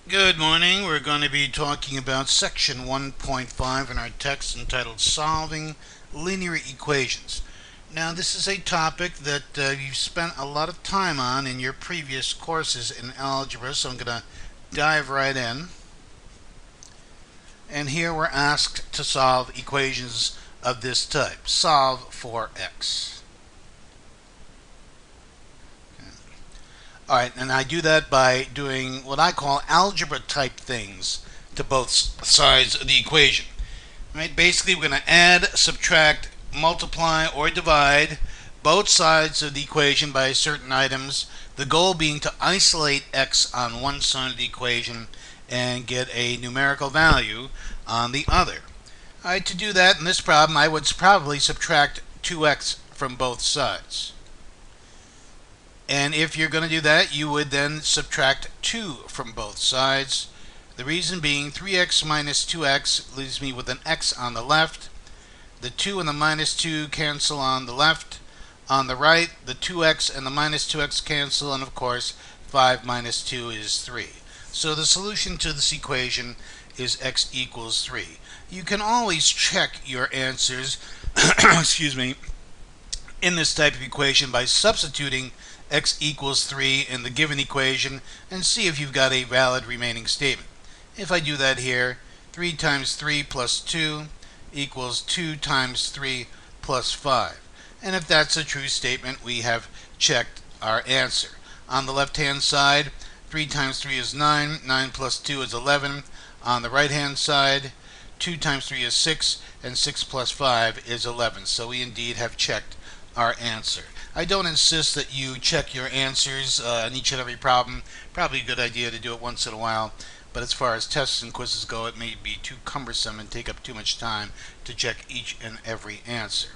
Good morning. We're going to be talking about section 1.5 in our text entitled Solving Linear Equations. Now, this is a topic that you've spent a lot of time on in your previous courses in algebra, so I'm going to dive right in. And here we're asked to solve equations of this type. Solve for x. Alright, and I do that by doing what I call algebra type things to both sides of the equation. Right? Basically, we're going to add, subtract, multiply, or divide both sides of the equation by certain items. The goal being to isolate x on one side of the equation and get a numerical value on the other. Alright, to do that in this problem, I would probably subtract 2x from both sides. And if you're going to do that, you would then subtract 2 from both sides. The reason being 3x minus 2x leaves me with an x on the left. The 2 and the minus 2 cancel on the left. On the right, the 2x and the minus 2x cancel, and of course 5 minus 2 is 3. So the solution to this equation is x equals 3. You can always check your answers excuse me, in this type of equation by substituting x equals 3 in the given equation and see if you've got a valid remaining statement. If I do that here, 3 times 3 plus 2 equals 2 times 3 plus 5. And if that's a true statement, we have checked our answer. On the left-hand side, 3 times 3 is 9, 9 plus 2 is 11. On the right-hand side, 2 times 3 is 6, and 6 plus 5 is 11. So we indeed have checked our answer. I don't insist that you check your answers on each and every problem. Probably a good idea to do it once in a while, but as far as tests and quizzes go, it may be too cumbersome and take up too much time to check each and every answer.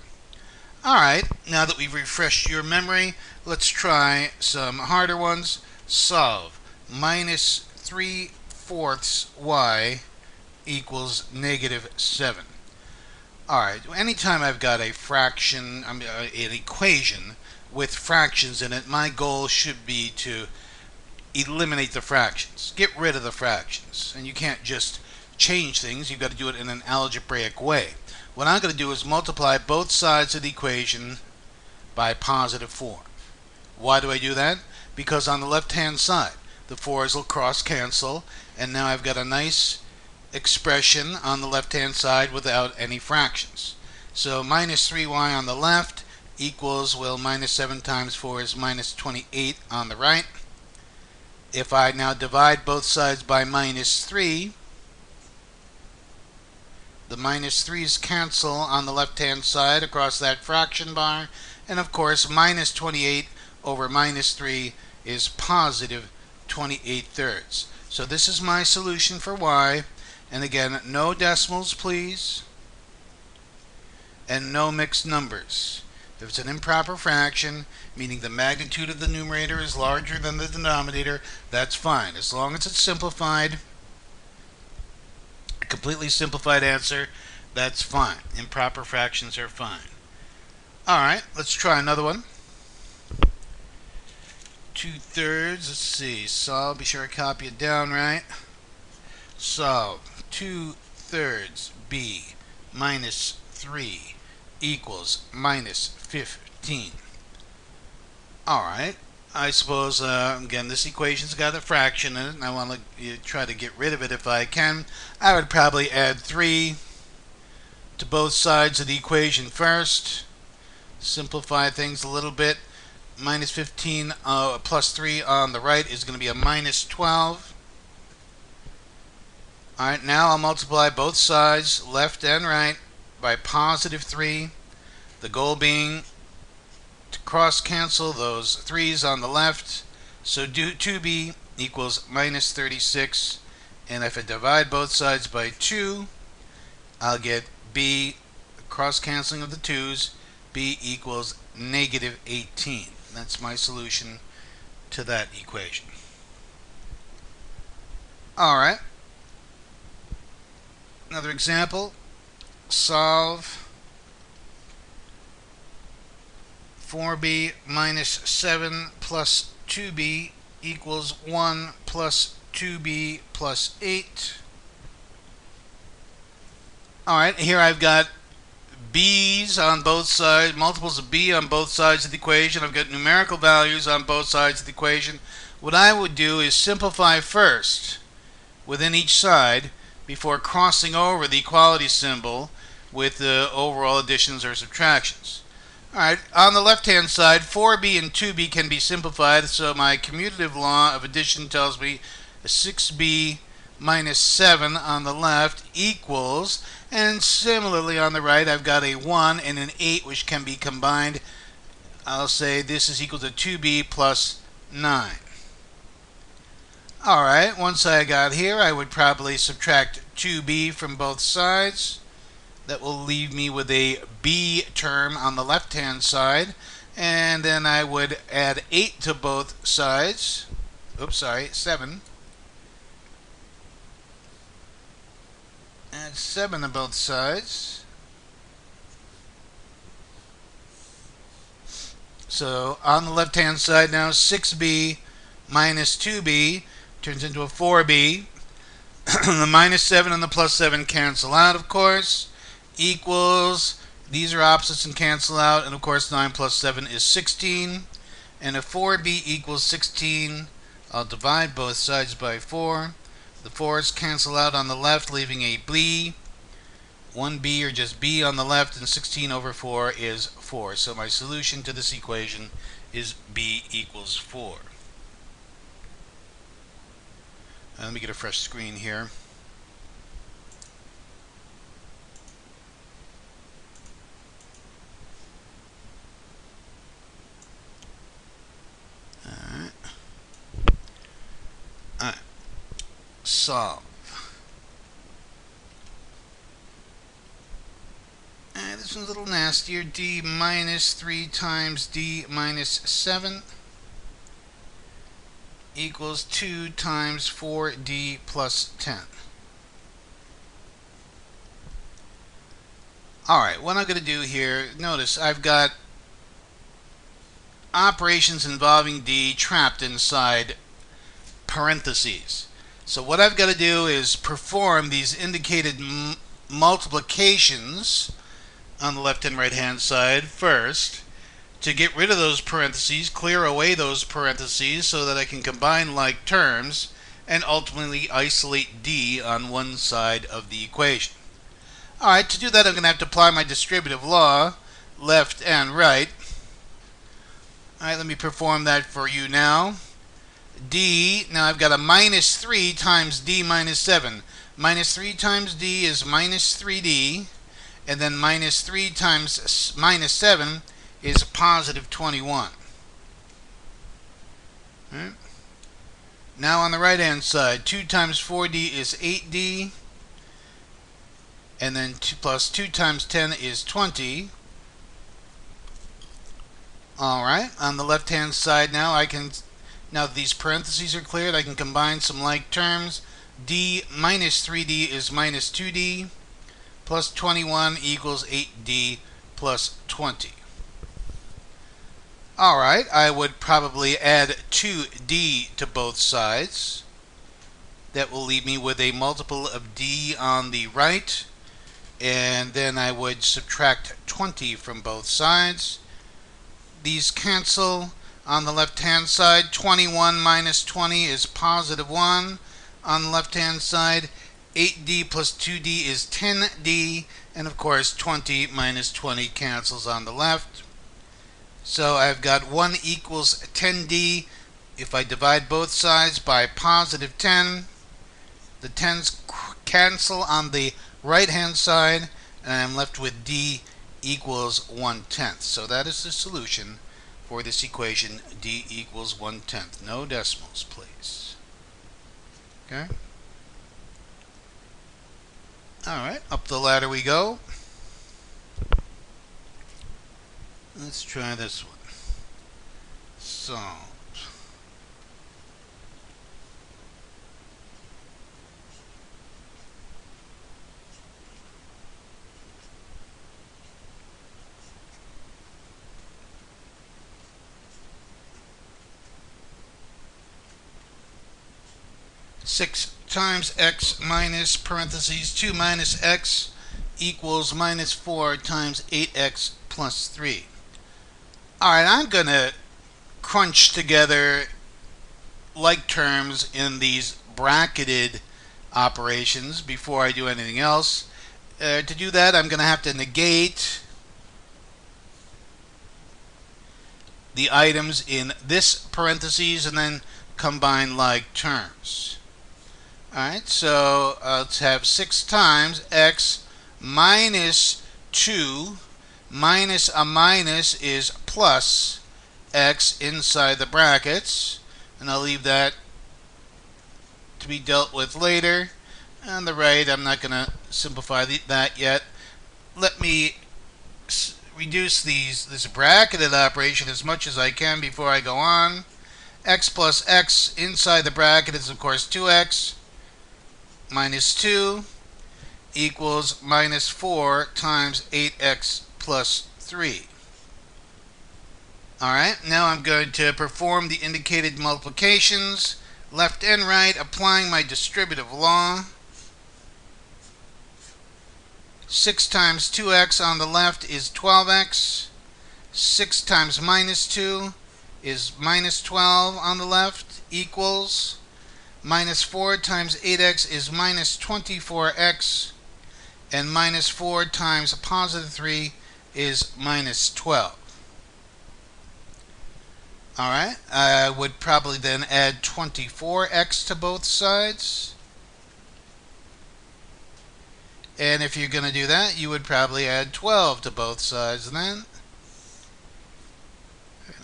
Alright, now that we've refreshed your memory, let's try some harder ones. Solve minus 3/4 y equals negative 7. Alright, anytime I've got a fraction, an equation with fractions in it, my goal should be to eliminate the fractions. Get rid of the fractions. And you can't just change things, you've got to do it in an algebraic way. What I'm going to do is multiply both sides of the equation by positive 4. Why do I do that? Because on the left-hand side, the 4's will cross-cancel, and now I've got a nice expression on the left-hand side without any fractions. So minus 3y on the left equals, well, minus 7 times 4 is minus 28 on the right. If I now divide both sides by minus 3, the minus 3's cancel on the left-hand side across that fraction bar, and of course minus 28 over minus 3 is positive 28/3. So this is my solution for y. And again, no decimals, please, and no mixed numbers. If it's an improper fraction, meaning the magnitude of the numerator is larger than the denominator, that's fine. As long as it's simplified, a completely simplified answer, that's fine. Improper fractions are fine. Alright, let's try another one. 2/3, let's see, solve, be sure I copy it down right. Solve 2/3 b minus 3 equals minus 15. Alright, I suppose, again, this equation's got a fraction in it, and I want to try to get rid of it if I can. I would probably add 3 to both sides of the equation first. Simplify things a little bit. Minus 15 plus 3 on the right is going to be a minus 12. Alright, now I'll multiply both sides, left and right, by positive 3. The goal being to cross-cancel those 3's on the left. So 2b equals minus 36. And if I divide both sides by 2, I'll get b, cross-canceling of the 2's, b equals negative 18. That's my solution to that equation. Alright. Another example, solve 4b minus 7 plus 2b equals 1 plus 2b plus 8. Alright, here I've got b's on both sides, multiples of b on both sides of the equation. I've got numerical values on both sides of the equation. What I would do is simplify first within each side before crossing over the equality symbol with the overall additions or subtractions. Alright, on the left hand side, 4b and 2b can be simplified, so my commutative law of addition tells me 6b minus 7 on the left equals, and similarly on the right I've got a 1 and an 8 which can be combined. I'll say this is equal to 2b plus 9. Alright, once I got here I would probably subtract 2b from both sides. That will leave me with a b term on the left hand side, and then I would add 8 to both sides. Oops, sorry, 7. Add 7 to both sides. So on the left hand side now, 6b minus 2b turns into a 4b. The minus 7 and the plus 7 cancel out, of course. Equals, these are opposites and cancel out, and of course 9 plus 7 is 16. And if 4b equals 16, I'll divide both sides by 4. The 4's cancel out on the left, leaving a b. 1b, or just b on the left, and 16 over 4 is 4. So my solution to this equation is b equals 4. Let me get a fresh screen here. Alright. Solve. This one's a little nastier. D minus 3 times D minus 7 equals 2 times 4D plus 10. Alright, what I'm going to do here, notice I've got operations involving D trapped inside parentheses. So what I've got to do is perform these indicated multiplications on the left and right hand side first to get rid of those parentheses, clear away those parentheses so that I can combine like terms and ultimately isolate D on one side of the equation. Alright, to do that I'm going to have to apply my distributive law, left and right. Alright, let me perform that for you now. D, now I've got a minus 3 times D minus 7. Minus 3 times D is minus 3D, and then minus 3 times minus 7 is positive 21. Right. Now on the right hand side, 2 times 4D is 8D, and then 2 plus 2 times 10 is 20. Alright, on the left hand side now now that these parentheses are cleared, I can combine some like terms. D minus 3D is minus 2D, plus 21 equals 8D plus 20. Alright, I would probably add 2D to both sides. That will leave me with a multiple of D on the right, and then I would subtract 20 from both sides. These cancel. On the left hand side, 21 minus 20 is positive 1. On the left hand side, 8D plus 2D is 10D, and of course 20 minus 20 cancels on the left. So I've got 1 equals 10D. If I divide both sides by positive 10, the 10's cancel on the right hand side, and I'm left with D equals 1/10. So that is the solution for this equation, D equals 1/10. No decimals, please. Okay? Alright, up the ladder we go. Let's try this one. Solve. 6 times x minus parentheses 2 minus x equals minus 4 times 8x plus 3. Alright, I'm going to crunch together like terms in these bracketed operations before I do anything else. To do that, I'm going to have to negate the items in this parentheses and then combine like terms. Alright, so let's have 6 times x minus 2 minus a minus is plus x inside the brackets, and I'll leave that to be dealt with later. On the right, I'm not going to simplify that yet. Let me reduce this bracketed operation as much as I can before I go on. X plus x inside the bracket is of course 2x minus 2 equals minus 4 times 8x plus 3. Alright, now I'm going to perform the indicated multiplications, left and right, applying my distributive law. 6 times 2x on the left is 12x. 6 times minus 2 is minus 12 on the left, equals minus 4 times 8x is minus 24x, and minus 4 times positive 3 is minus 12. Alright, I would probably then add 24x to both sides. And if you're going to do that, you would probably add 12 to both sides then.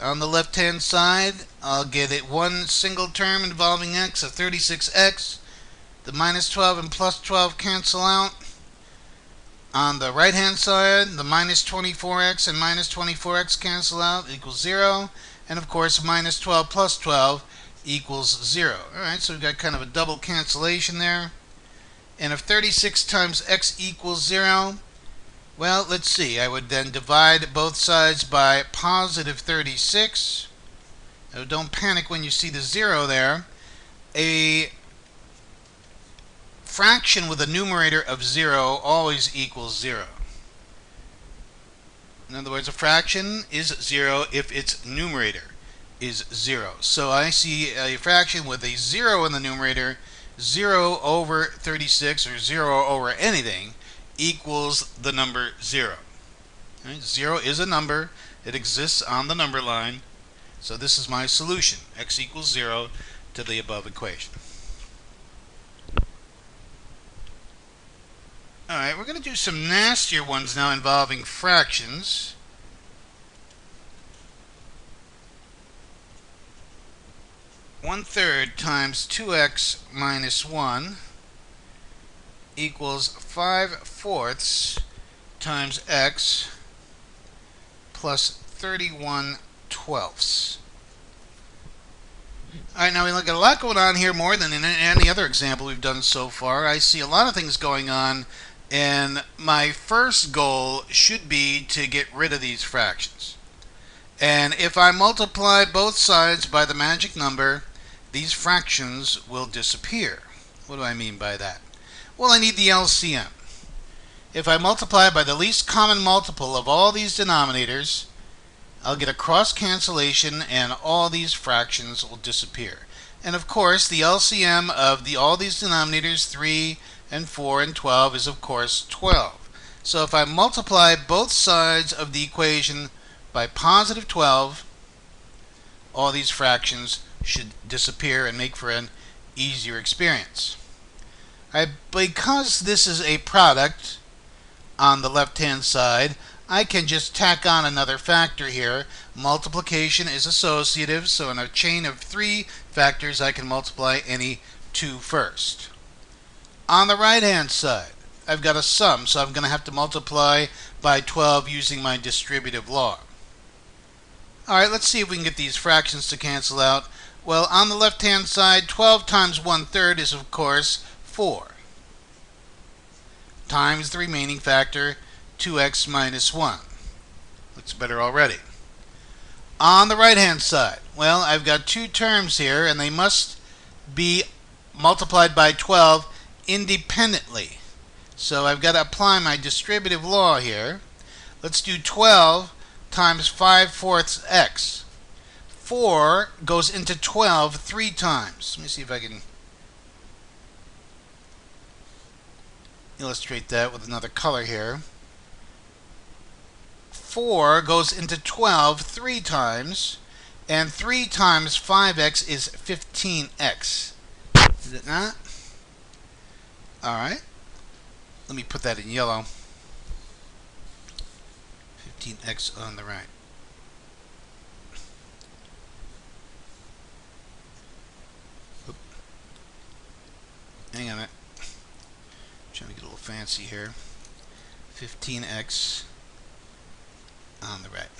On the left-hand side, I'll get it one single term involving x of 36x. The minus 12 and plus 12 cancel out. On the right-hand side, the minus 24x and minus 24x cancel out, equals 0. And of course, minus 12 plus 12 equals 0. Alright, so we've got kind of a double cancellation there. And if 36 times x equals 0, well, let's see. I would then divide both sides by positive 36. Now, don't panic when you see the 0 there. A fraction with a numerator of 0 always equals 0. In other words, a fraction is 0 if its numerator is 0. So I see a fraction with a 0 in the numerator, 0 over 36, or 0 over anything, equals the number 0. Right? 0 is a number. It exists on the number line. So this is my solution. X equals 0 to the above equation. Alright, we're going to do some nastier ones now involving fractions. One third times 2x minus 1 equals 5/4 times x plus 31/12. Alright, now we look at a lot going on here, more than in any other example we've done so far. I see a lot of things going on, and my first goal should be to get rid of these fractions. And if I multiply both sides by the magic number, these fractions will disappear. What do I mean by that? Well, I need the LCM. If I multiply by the least common multiple of all these denominators, I'll get a cross cancellation and all these fractions will disappear. And of course, the LCM of all these denominators, 3 and 4 and 12, is of course 12. So if I multiply both sides of the equation by positive 12, all these fractions should disappear and make for an easier experience. Because this is a product on the left-hand side, I can just tack on another factor here. Multiplication is associative, so in a chain of 3 factors, I can multiply any 2 first. On the right-hand side, I've got a sum, so I'm going to have to multiply by 12 using my distributive law. Alright, let's see if we can get these fractions to cancel out. Well, on the left-hand side, 12 times 1/3 is, of course, 4. Times the remaining factor, 2x minus 1. Looks better already. On the right-hand side, well, I've got 2 terms here, and they must be multiplied by 12 independently. So I've got to apply my distributive law here. Let's do 12 times 5/4 x. 4 goes into 12 3 times. Let me see if I can illustrate that with another color here. 4 goes into 12 3 times, and 3 times 5x is 15x. Is it not? Alright. Let me put that in yellow. 15x on the right. Oop. Hang on a minute. Trying to get a little fancy here. 15x on the right.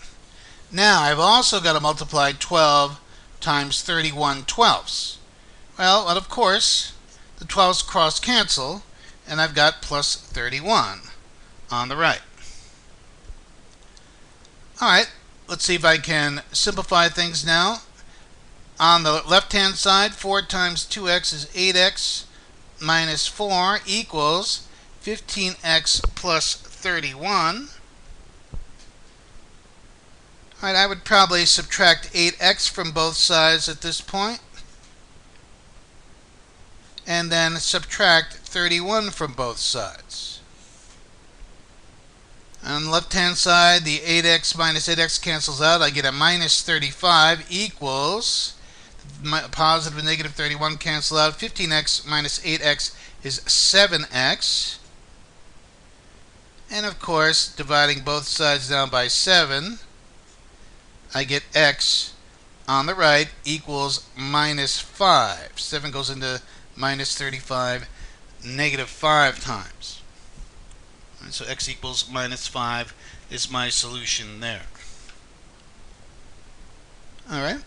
Now I've also got to multiply 12 times 31/12. Well, of course, the 12s cross cancel, and I've got plus 31 on the right. Alright, let's see if I can simplify things now. On the left-hand side, 4 times 2x is 8x minus 4 equals 15x plus 31. Alright, I would probably subtract 8x from both sides at this point, and then subtract 31 from both sides. On the left-hand side, the 8x minus 8x cancels out. I get a minus 35 equals, positive and negative 31 cancel out. 15x minus 8x is 7x. And of course, dividing both sides down by 7, I get x on the right equals minus 5. 7 goes into minus 35 negative 5 times. And so x equals minus 5 is my solution there. Alright.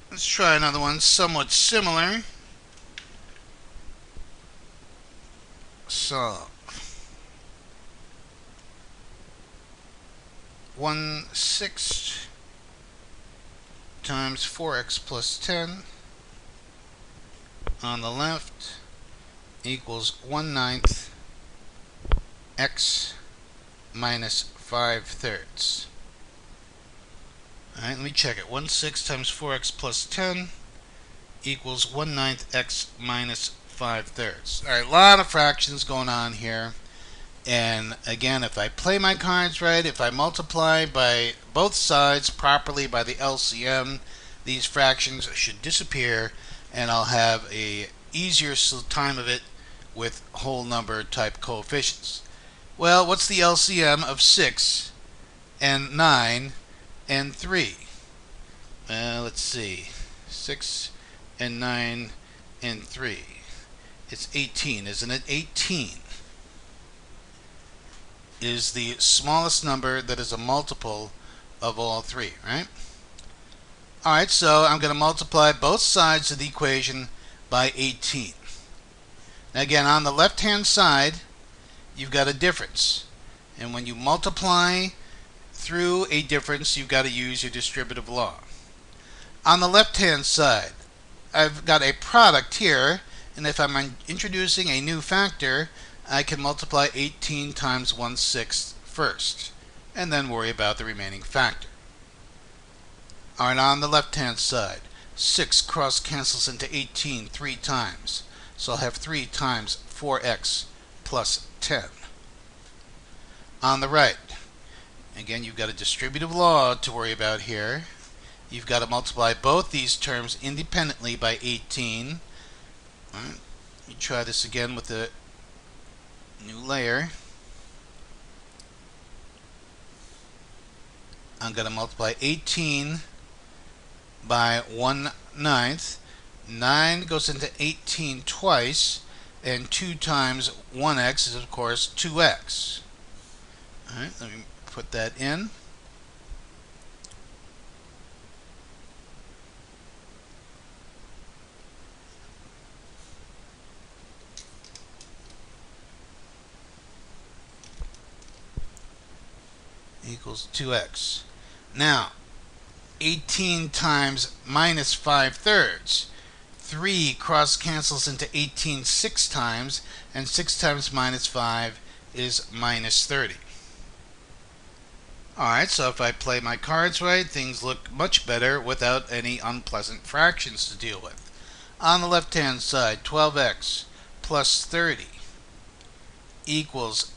Let's try another one somewhat similar. Solve. 1/6 times 4x plus 10 on the left equals 1/9 x minus 5/3. Alright, let me check it. 1/6 times 4x plus 10 equals 1/9 x minus 5/3. Alright, a lot of fractions going on here. And again, if I play my cards right, if I multiply by both sides properly by the LCM, these fractions should disappear, and I'll have a easier time of it with whole number type coefficients. Well, what's the LCM of 6 and 9 and 3? Let's see. 6 and 9 and 3. It's 18, isn't it? 18 is the smallest number that is a multiple of all three, right? Alright, so I'm going to multiply both sides of the equation by 18. Now again, on the left-hand side, you've got a difference. And when you multiply through a difference, you've got to use your distributive law. On the left-hand side, I've got a product here, and if I'm introducing a new factor, I can multiply 18 times 1/6 first, and then worry about the remaining factor. Alright, on the left-hand side, 6 cross cancels into 18 3 times, so I'll have 3 times 4x plus 10. On the right, again, you've got a distributive law to worry about here. You've got to multiply both these terms independently by 18. Alright, let me try this again with the new layer. I'm going to multiply 18 by 1/9. 9 goes into 18 twice, and 2 times 1x is of course 2x. Alright, let me put that in. Equals 2x. Now, 18 times minus 5/3. 3 cross cancels into 18 6 times, and 6 times minus 5 is minus 30. Alright, so if I play my cards right, things look much better without any unpleasant fractions to deal with. On the left-hand side, 12x plus 30 equals,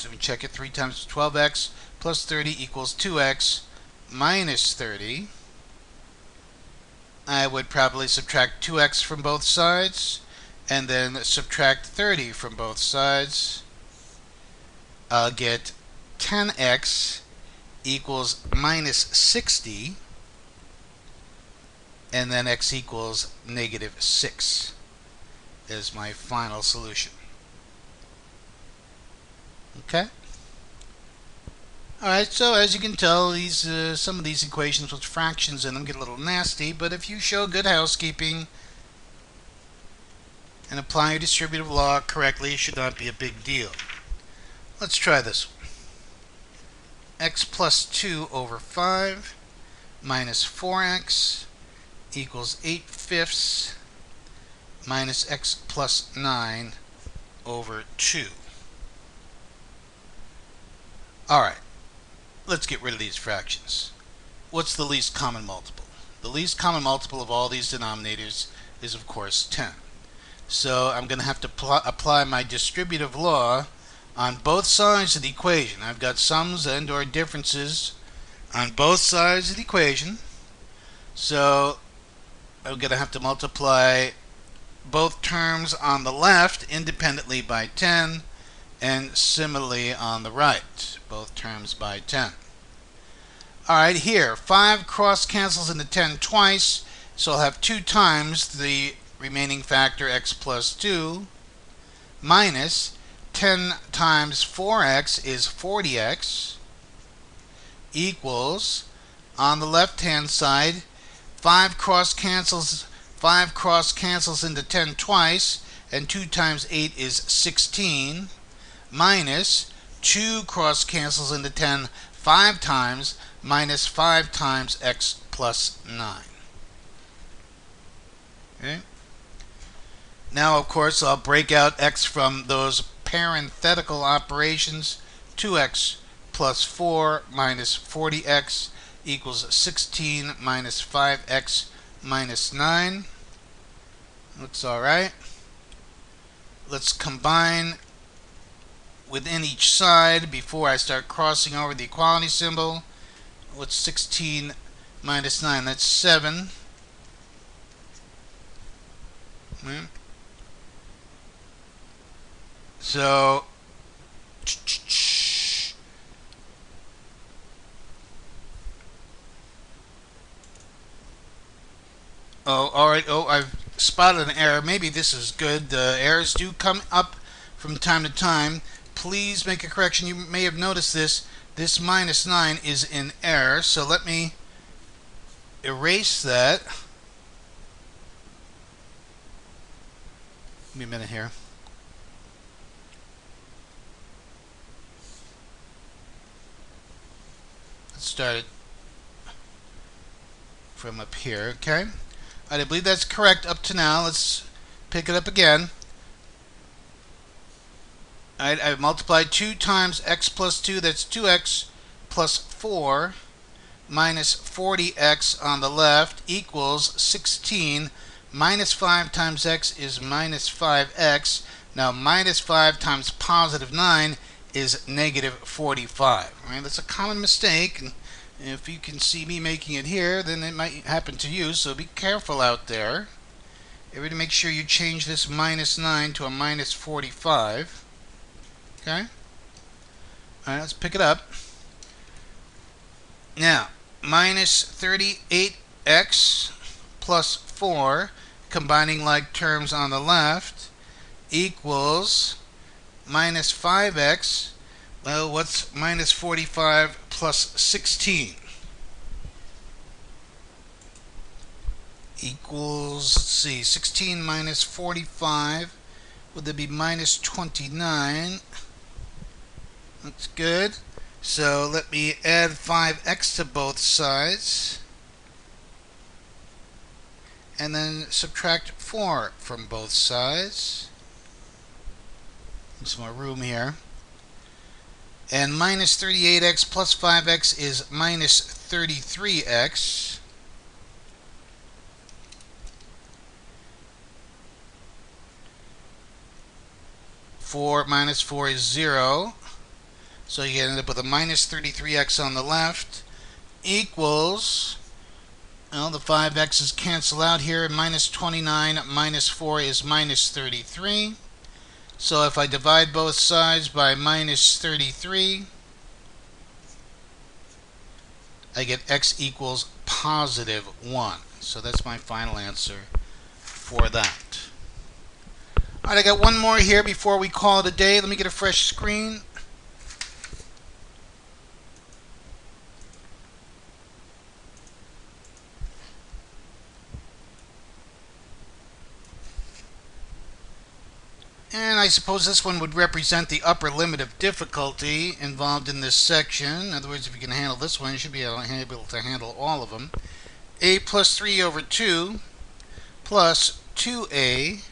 let me check it, 3 times 12x plus 30 equals 2x minus 30. I would probably subtract 2x from both sides, and then subtract 30 from both sides. I'll get 10x equals minus 60, and then x equals negative 6 is my final solution. Okay? Alright, so as you can tell, some of these equations with fractions in them get a little nasty, but if you show good housekeeping and apply your distributive law correctly, it should not be a big deal. Let's try this one. X plus 2 over 5 minus 4x equals 8/5 minus x plus 9 over 2. Alright, let's get rid of these fractions. What's the least common multiple? The least common multiple of all these denominators is, of course, 10. So I'm going to have to apply my distributive law on both sides of the equation. I've got sums and or differences on both sides of the equation. So I'm going to have to multiply both terms on the left independently by 10, and similarly on the right, both terms by 10. Alright, here, 5 cross cancels into 10 twice, so I'll have 2 times the remaining factor x plus 2, minus 10 times 4x is 40x, equals, on the left hand side, 5 cross cancels into 10 twice, and 2 times 8 is 16, minus 2 cross cancels into 10 5 times, minus 5 times x plus 9. Okay. Now, of course, I'll break out x from those parenthetical operations. 2x plus 4 minus 40x equals 16 minus 5x minus 9. Looks alright. Let's combine within each side before I start crossing over the equality symbol. What's 16 minus 9? That's 7. So alright. I've spotted an error. Maybe this is good. Errors do come up from time to time. Please make a correction. You may have noticed this. This minus 9 is in error, so let me erase that. Give me a minute here. Let's start it from up here, okay? I believe that's correct up to now. Let's pick it up again. Alright, I've multiplied 2 times x plus 2, that's 2x plus 4 minus 40x on the left equals 16 minus 5 times x is minus 5x. Now minus 5 times positive 9 is negative 45. Right? That's a common mistake. And if you can see me making it here, then it might happen to you, so be careful out there. Everybody make sure you change this minus 9 to a minus 45. Okay? Alright, let's pick it up. Now, minus 38x plus 4, combining like terms on the left, equals minus 5x. Well, what's minus 45 plus 16? Equals, let's see, 16 minus 45. Would there be minus 29? That's good. So let me add 5x to both sides, and then subtract 4 from both sides. Some more room here. And minus 38x plus 5x is minus 33x. Four minus 4 is 0. So you end up with a minus 33x on the left equals, well, the 5x's cancel out here. Minus 29 minus 4 is minus 33. So if I divide both sides by minus 33, I get x equals positive 1. So that's my final answer for that. All right, I got one more here before we call it a day. Let me get a fresh screen. And I suppose this one would represent the upper limit of difficulty involved in this section. In other words, if you can handle this one, you should be able to handle all of them. A plus 3 over 2 plus 2a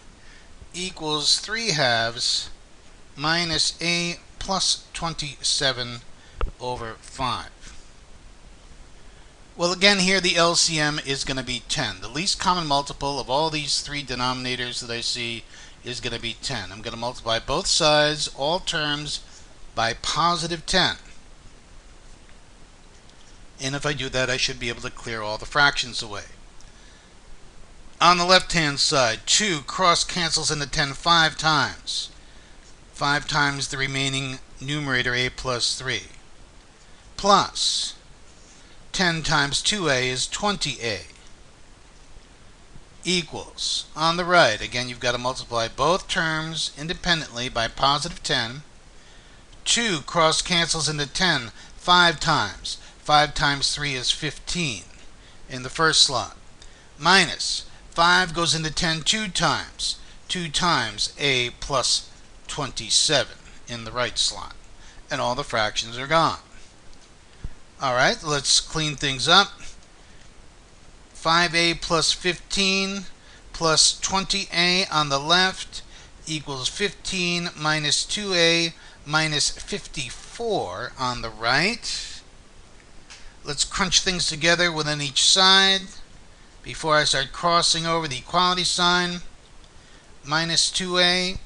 equals 3 halves minus a plus 27 over 5. Well, again here the LCM is going to be 10. The least common multiple of all these three denominators that I see is going to be 10. I'm going to multiply both sides, all terms, by positive 10. And if I do that, I should be able to clear all the fractions away. On the left-hand side, 2 cross-cancels into 10 5 times. 5 times the remaining numerator, a plus 3. Plus 10 times 2a is 20a. Equals, on the right, again you've got to multiply both terms independently by positive 10. 2 cross-cancels into 10 5 times. 5 times 3 is 15 in the first slot. Minus 5 goes into 10 2 times. 2 times a plus 27 in the right slot. And all the fractions are gone. Alright, let's clean things up. 5a plus 15 plus 20a on the left equals 15 minus 2a minus 54 on the right. Let's crunch things together within each side before I start crossing over the equality sign. Minus 2a,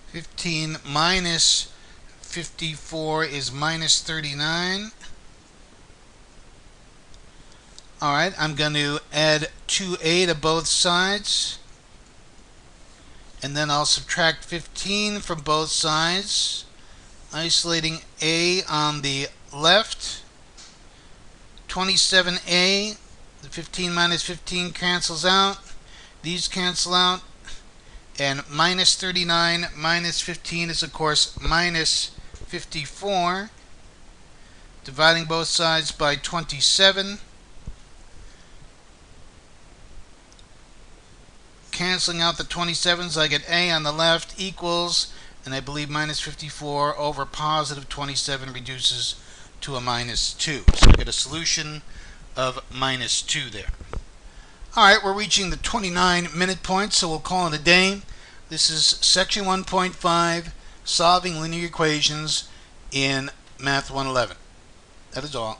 15 minus 54 is minus 39. Alright, I'm going to add 2a to both sides. And then I'll subtract 15 from both sides, isolating a on the left. 27a, the 15 minus 15 cancels out. These cancel out. And minus 39 minus 15 is, of course, minus 54. Dividing both sides by 27. Canceling out the 27s, I get a on the left equals, and I believe minus 54 over positive 27 reduces to a minus 2. So we get a solution of minus 2 there. Alright, we're reaching the 29-minute point, so we'll call it a day. This is section 1.5, solving linear equations in Math 111. That is all.